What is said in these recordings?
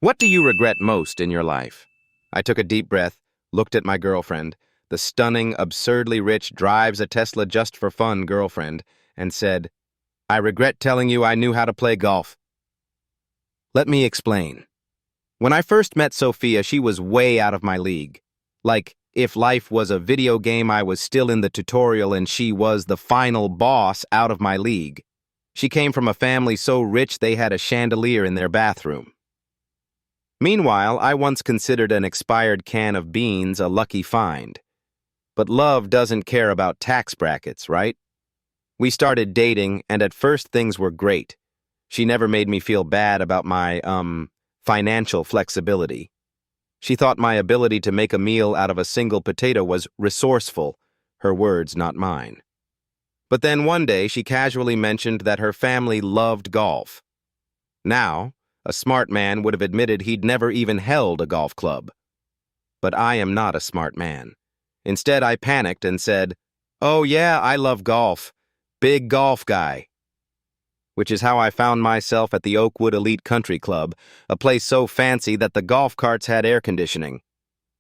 What do you regret most in your life? I took a deep breath, looked at my girlfriend, the stunning, absurdly rich, drives a Tesla just for fun girlfriend, and said, I regret telling you I knew how to play golf. Let me explain. When I first met Sophia, she was way out of my league. Like, if life was a video game, I was still in the tutorial and she was the final boss out of my league. She came from a family so rich they had a chandelier in their bathroom. Meanwhile, I once considered an expired can of beans a lucky find. But love doesn't care about tax brackets, right? We started dating, and at first things were great. She never made me feel bad about my, financial flexibility. She thought my ability to make a meal out of a single potato was resourceful, her words, not mine. But then one day she casually mentioned that her family loved golf. Now, a smart man would have admitted he'd never even held a golf club. But I am not a smart man. Instead, I panicked and said, "Oh yeah, I love golf. Big golf guy." Which is how I found myself at the Oakwood Elite Country Club, a place so fancy that the golf carts had air conditioning.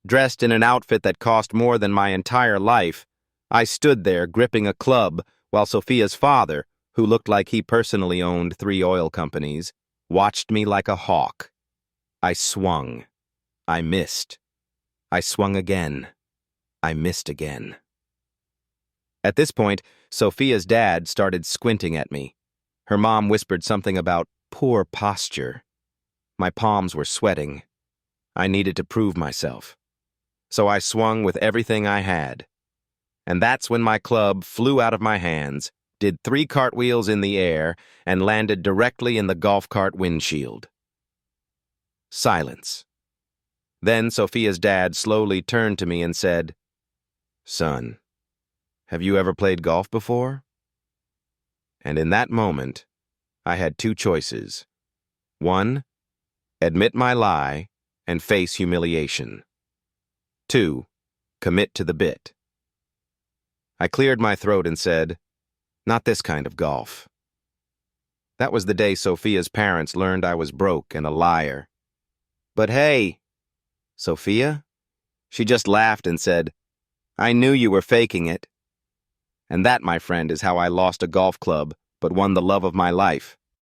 Dressed in an outfit that cost more than my entire life, I stood there gripping a club while Sophia's father, who looked like he personally owned 3 oil companies, watched me like a hawk. I swung. I missed. I swung again. I missed again. At this point, Sophia's dad started squinting at me. Her mom whispered something about poor posture. My palms were sweating. I needed to prove myself. So I swung with everything I had. And that's when my club flew out of my hands, did 3 cartwheels in the air, and landed directly in the golf cart windshield. Silence. Then Sophia's dad slowly turned to me and said, "Son, have you ever played golf before?" And in that moment, I had 2 choices. 1, admit my lie and face humiliation. 2, commit to the bit. I cleared my throat and said, "Not this kind of golf." That was the day Sophia's parents learned I was broke and a liar. "But hey, Sophia?" She just laughed and said, "I knew you were faking it." And that, my friend, is how I lost a golf club, but won the love of my life.